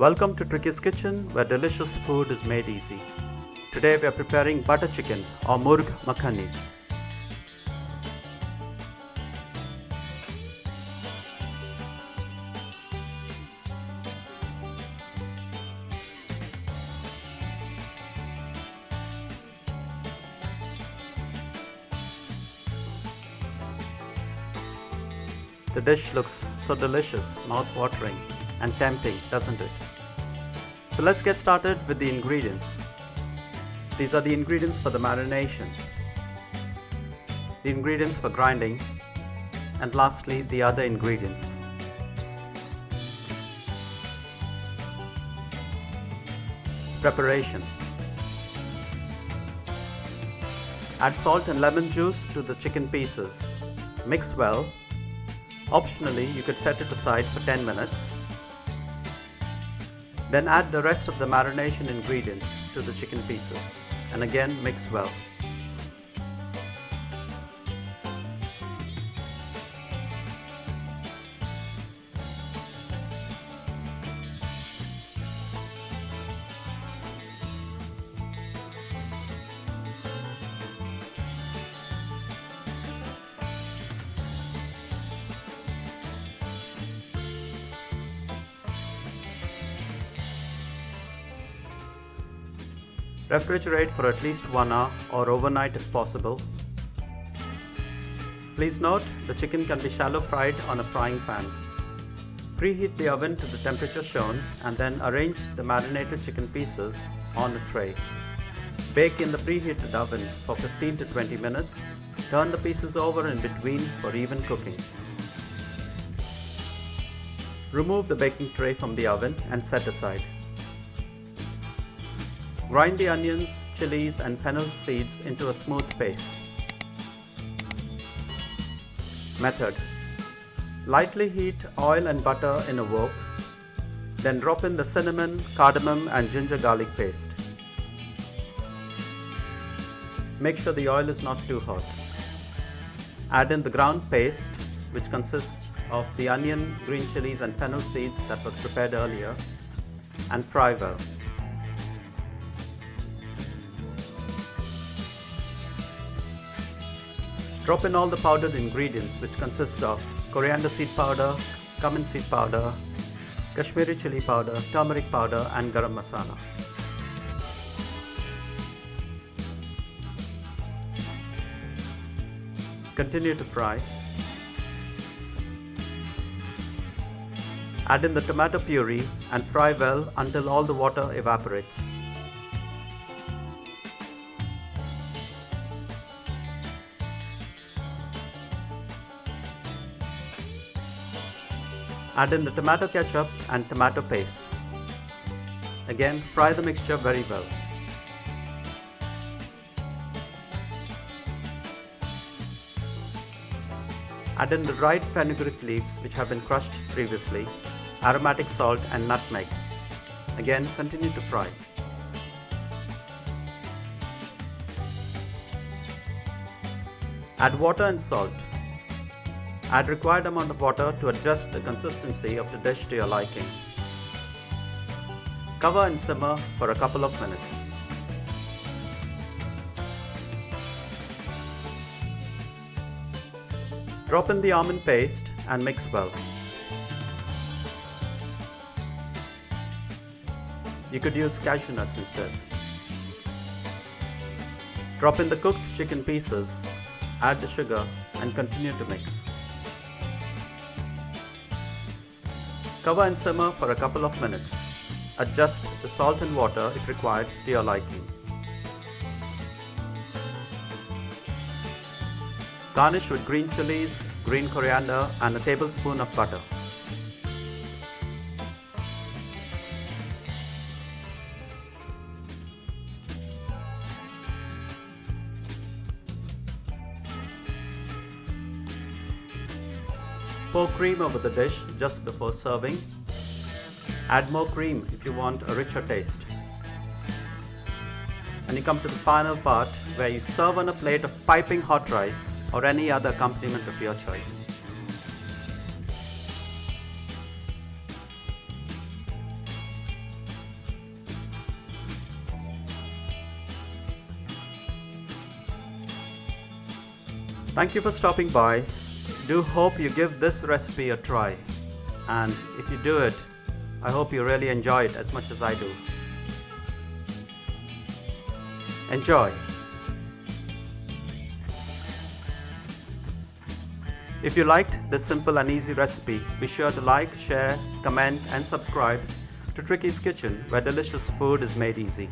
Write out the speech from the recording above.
Welcome to Tricky's Kitchen, where delicious food is made easy. Today we are preparing butter chicken or Murgh Makhani. The dish looks so delicious, mouth-watering and tempting, doesn't it? So let's get started with the ingredients. These are the ingredients for the marination, the ingredients for grinding, and lastly the other ingredients. Preparation. Add salt and lemon juice to the chicken pieces. Mix well. Optionally, you could set it aside for 10 minutes. Then add the rest of the marination ingredients to the chicken pieces and again mix well. Refrigerate for at least 1 hour or overnight if possible. Please note, the chicken can be shallow fried on a frying pan. Preheat the oven to the temperature shown and then arrange the marinated chicken pieces on a tray. Bake in the preheated oven for 15 to 20 minutes. Turn the pieces over in between for even cooking. Remove the baking tray from the oven and set aside. Grind the onions, chilies and fennel seeds into a smooth paste. Method: lightly heat oil and butter in a wok, then drop in the cinnamon, cardamom and ginger garlic paste. Make sure the oil is not too hot. Add in the ground paste, which consists of the onion, green chilies and fennel seeds that was prepared earlier, and fry well. Drop in all the powdered ingredients, which consist of coriander seed powder, cumin seed powder, Kashmiri Chilli Powder, turmeric powder and garam masala. Continue to fry. Add in the tomato puree and fry well until all the water evaporates. Add in the tomato ketchup and tomato paste. Again, fry the mixture very well. Add in the dried fenugreek leaves which have been crushed previously, aromatic salt and nutmeg. Again, continue to fry. Add water and salt. Add required amount of water to adjust the consistency of the dish to your liking. Cover and simmer for a couple of minutes. Drop in the almond paste and mix well. You could use cashew nuts instead. Drop in the cooked chicken pieces, add the sugar and continue to mix. Cover and simmer for a couple of minutes. Adjust the salt and water if required to your liking. Garnish with green chilies, green coriander and a tablespoon of butter. Pour cream over the dish just before serving. Add more cream if you want a richer taste. And you come to the final part where you serve on a plate of piping hot rice or any other accompaniment of your choice. Thank you for stopping by. Do hope you give this recipe a try. And if you do it, I hope you really enjoy it as much as I do. Enjoy! If you liked this simple and easy recipe, be sure to like, share, comment and subscribe to Tricky's Kitchen, where delicious food is made easy.